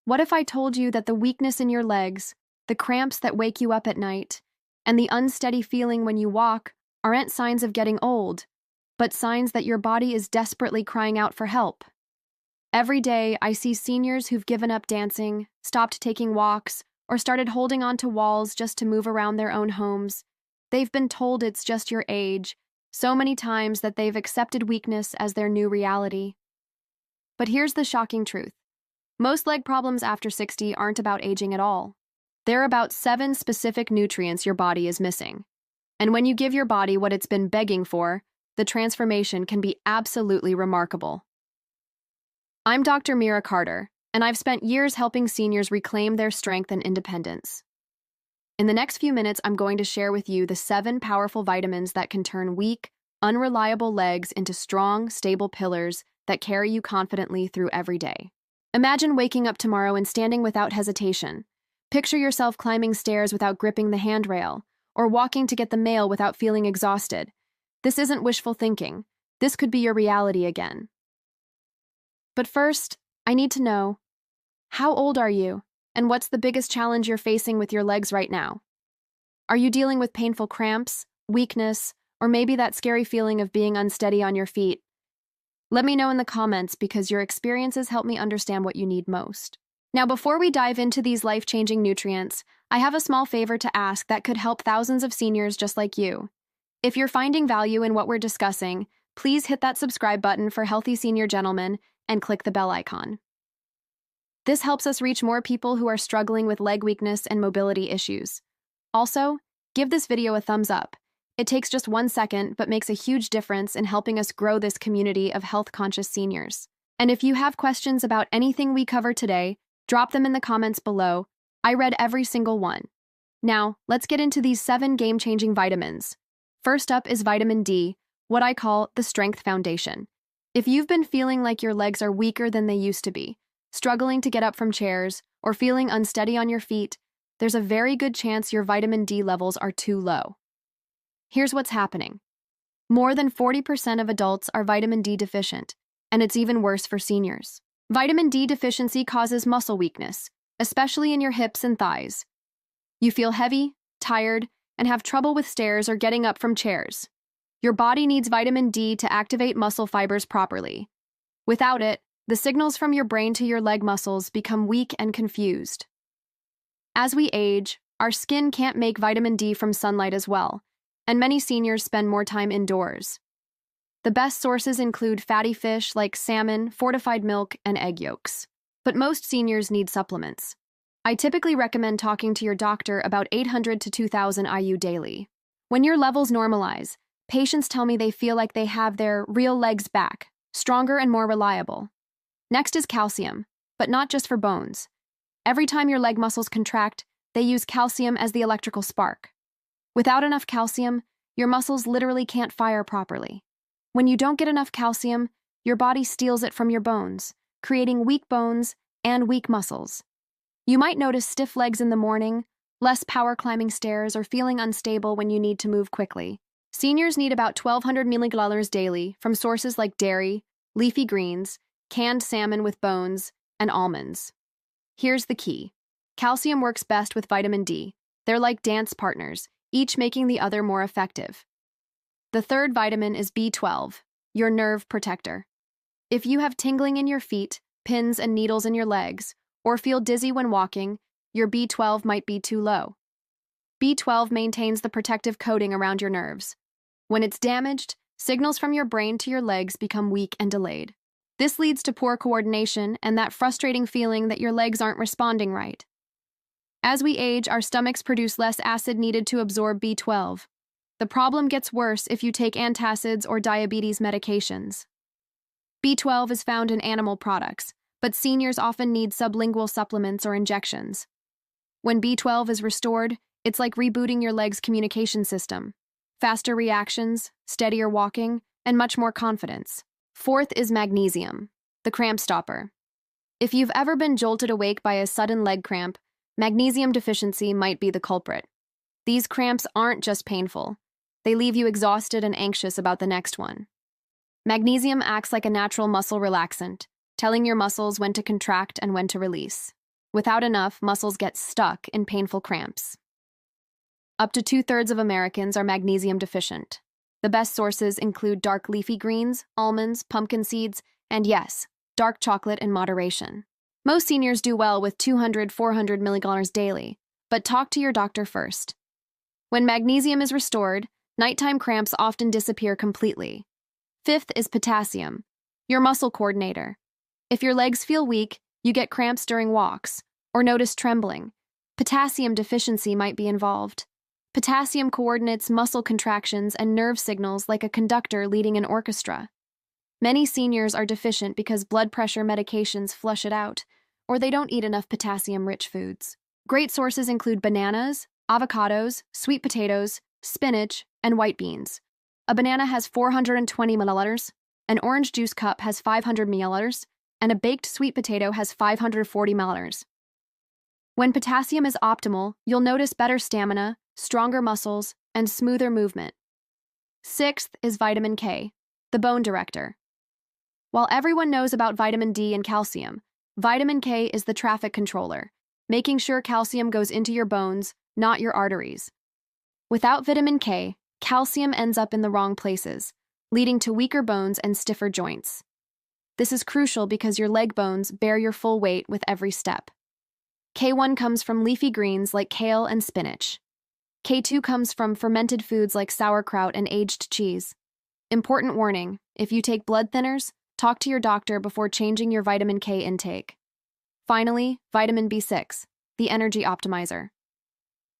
What if I told you that the weakness in your legs, the cramps that wake you up at night, and the unsteady feeling when you walk aren't signs of getting old, but signs that your body is desperately crying out for help? Every day, I see seniors who've given up dancing, stopped taking walks, or started holding on to walls just to move around their own homes. They've been told it's just your age, so many times that they've accepted weakness as their new reality. But here's the shocking truth. Most leg problems after 60 aren't about aging at all. They're about 7 specific nutrients your body is missing. And when you give your body what it's been begging for, the transformation can be absolutely remarkable. I'm Dr. Mira Carter, and I've spent years helping seniors reclaim their strength and independence. In the next few minutes, I'm going to share with you the 7 powerful vitamins that can turn weak, unreliable legs into strong, stable pillars that carry you confidently through every day. Imagine waking up tomorrow and standing without hesitation. Picture yourself climbing stairs without gripping the handrail, or walking to get the mail without feeling exhausted. This isn't wishful thinking. This could be your reality again. But first, I need to know, how old are you, and what's the biggest challenge you're facing with your legs right now? Are you dealing with painful cramps, weakness, or maybe that scary feeling of being unsteady on your feet? Let me know in the comments because your experiences help me understand what you need most. Now, before we dive into these life-changing nutrients, I have a small favor to ask that could help thousands of seniors just like you. If you're finding value in what we're discussing, please hit that subscribe button for Healthy Senior Gentlemen and click the bell icon. This helps us reach more people who are struggling with leg weakness and mobility issues. Also, give this video a thumbs up. It takes just 1 second, but makes a huge difference in helping us grow this community of health-conscious seniors. And if you have questions about anything we cover today, drop them in the comments below. I read every single one. Now, let's get into these 7 game-changing vitamins. First up is vitamin D, what I call the strength foundation. If you've been feeling like your legs are weaker than they used to be, struggling to get up from chairs, or feeling unsteady on your feet, there's a very good chance your vitamin D levels are too low. Here's what's happening. More than 40% of adults are vitamin D deficient, and it's even worse for seniors. Vitamin D deficiency causes muscle weakness, especially in your hips and thighs. You feel heavy, tired, and have trouble with stairs or getting up from chairs. Your body needs vitamin D to activate muscle fibers properly. Without it, the signals from your brain to your leg muscles become weak and confused. As we age, our skin can't make vitamin D from sunlight as well, and many seniors spend more time indoors. The best sources include fatty fish like salmon, fortified milk, and egg yolks. But most seniors need supplements. I typically recommend talking to your doctor about 800 to 2,000 IU daily. When your levels normalize, patients tell me they feel like they have their real legs back, stronger and more reliable. Next is calcium, but not just for bones. Every time your leg muscles contract, they use calcium as the electrical spark. Without enough calcium, your muscles literally can't fire properly. When you don't get enough calcium, your body steals it from your bones, creating weak bones and weak muscles. You might notice stiff legs in the morning, less power climbing stairs, or feeling unstable when you need to move quickly. Seniors need about 1,200 milligrams daily from sources like dairy, leafy greens, canned salmon with bones, and almonds. Here's the key. Calcium works best with vitamin D. They're like dance partners, each making the other more effective. The third vitamin is B12, your nerve protector. If you have tingling in your feet, pins and needles in your legs, or feel dizzy when walking, your B12 might be too low. B12 maintains the protective coating around your nerves. When it's damaged, signals from your brain to your legs become weak and delayed. This leads to poor coordination and that frustrating feeling that your legs aren't responding right. As we age, our stomachs produce less acid needed to absorb B12. The problem gets worse if you take antacids or diabetes medications. B12 is found in animal products, but seniors often need sublingual supplements or injections. When B12 is restored, it's like rebooting your leg's communication system. Faster reactions, steadier walking, and much more confidence. Fourth is magnesium, the cramp stopper. If you've ever been jolted awake by a sudden leg cramp, magnesium deficiency might be the culprit. These cramps aren't just painful. They leave you exhausted and anxious about the next one. Magnesium acts like a natural muscle relaxant, telling your muscles when to contract and when to release. Without enough, muscles get stuck in painful cramps. Up to 2/3 of Americans are magnesium deficient. The best sources include dark leafy greens, almonds, pumpkin seeds, and yes, dark chocolate in moderation. Most seniors do well with 200-400 milligrams daily, but talk to your doctor first. When magnesium is restored, nighttime cramps often disappear completely. Fifth is potassium, your muscle coordinator. If your legs feel weak, you get cramps during walks, or notice trembling, potassium deficiency might be involved. Potassium coordinates muscle contractions and nerve signals like a conductor leading an orchestra. Many seniors are deficient because blood pressure medications flush it out, or they don't eat enough potassium-rich foods. Great sources include bananas, avocados, sweet potatoes, spinach, and white beans. A banana has 420 milliliters, an orange juice cup has 500 milliliters, and a baked sweet potato has 540 milliliters. When potassium is optimal, you'll notice better stamina, stronger muscles, and smoother movement. Sixth is vitamin K, the bone director. While everyone knows about vitamin D and calcium, vitamin K is the traffic controller, making sure calcium goes into your bones, not your arteries. Without vitamin K, calcium ends up in the wrong places, leading to weaker bones and stiffer joints. This is crucial because your leg bones bear your full weight with every step. K1 comes from leafy greens like kale and spinach. K2 comes from fermented foods like sauerkraut and aged cheese. Important warning, if you take blood thinners, talk to your doctor before changing your vitamin K intake. Finally, vitamin B6, the energy optimizer.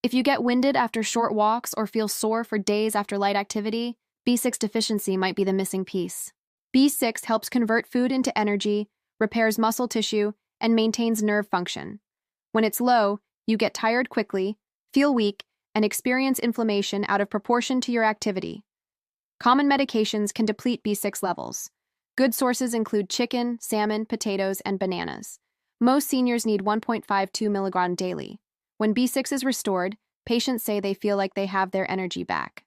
If you get winded after short walks or feel sore for days after light activity, B6 deficiency might be the missing piece. B6 helps convert food into energy, repairs muscle tissue, and maintains nerve function. When it's low, you get tired quickly, feel weak, and experience inflammation out of proportion to your activity. Common medications can deplete B6 levels. Good sources include chicken, salmon, potatoes, and bananas. Most seniors need 1.52 milligrams daily. When B6 is restored, patients say they feel like they have their energy back.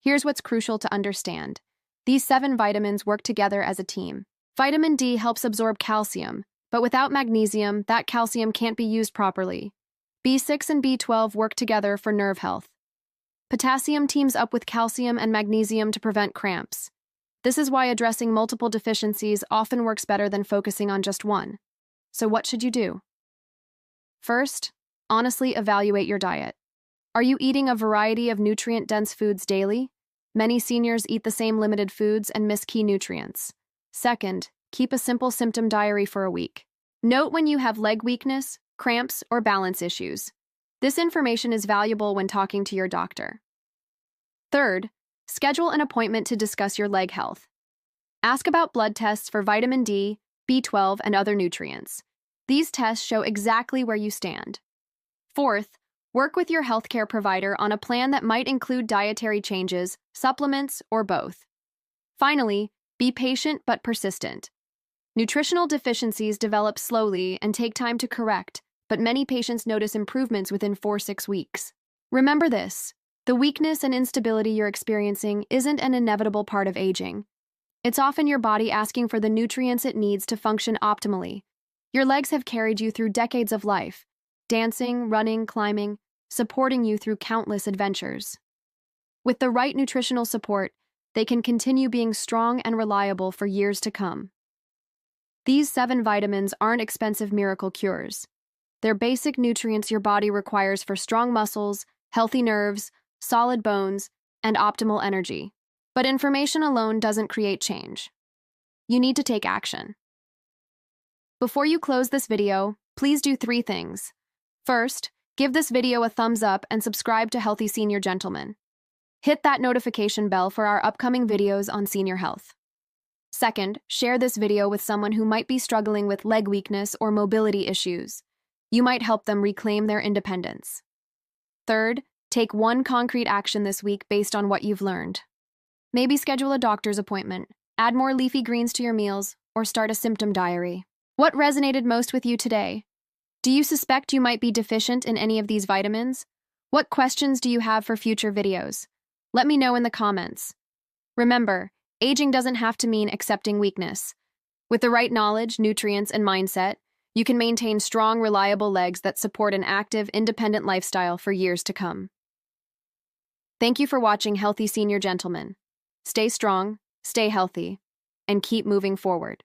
Here's what's crucial to understand. These 7 vitamins work together as a team. Vitamin D helps absorb calcium, but without magnesium, that calcium can't be used properly. B6 and B12 work together for nerve health. Potassium teams up with calcium and magnesium to prevent cramps. This is why addressing multiple deficiencies often works better than focusing on just one. So what should you do? First, honestly evaluate your diet. Are you eating a variety of nutrient-dense foods daily? Many seniors eat the same limited foods and miss key nutrients. Second, keep a simple symptom diary for a week. Note when you have leg weakness, cramps, or balance issues. This information is valuable when talking to your doctor. Third, schedule an appointment to discuss your leg health. Ask about blood tests for vitamin D, B12, and other nutrients. These tests show exactly where you stand. Fourth, work with your healthcare provider on a plan that might include dietary changes, supplements, or both. Finally, be patient but persistent. Nutritional deficiencies develop slowly and take time to correct, but many patients notice improvements within 4-6 weeks. Remember this, the weakness and instability you're experiencing isn't an inevitable part of aging. It's often your body asking for the nutrients it needs to function optimally. Your legs have carried you through decades of life, dancing, running, climbing, supporting you through countless adventures. With the right nutritional support, they can continue being strong and reliable for years to come. These 7 vitamins aren't expensive miracle cures. They're basic nutrients your body requires for strong muscles, healthy nerves, solid bones, and optimal energy. But information alone doesn't create change. You need to take action. Before you close this video, please do 3 things. First, give this video a thumbs up and subscribe to Healthy Senior Gentleman. Hit that notification bell for our upcoming videos on senior health. Second, share this video with someone who might be struggling with leg weakness or mobility issues. You might help them reclaim their independence. Third, take one concrete action this week based on what you've learned. Maybe schedule a doctor's appointment, add more leafy greens to your meals, or start a symptom diary. What resonated most with you today? Do you suspect you might be deficient in any of these vitamins? What questions do you have for future videos? Let me know in the comments. Remember, aging doesn't have to mean accepting weakness. With the right knowledge, nutrients, and mindset, You can maintain strong, reliable legs that support an active, independent lifestyle for years to come. Thank you for watching Healthy Senior Gentlemen. Stay strong, stay healthy, and keep moving forward.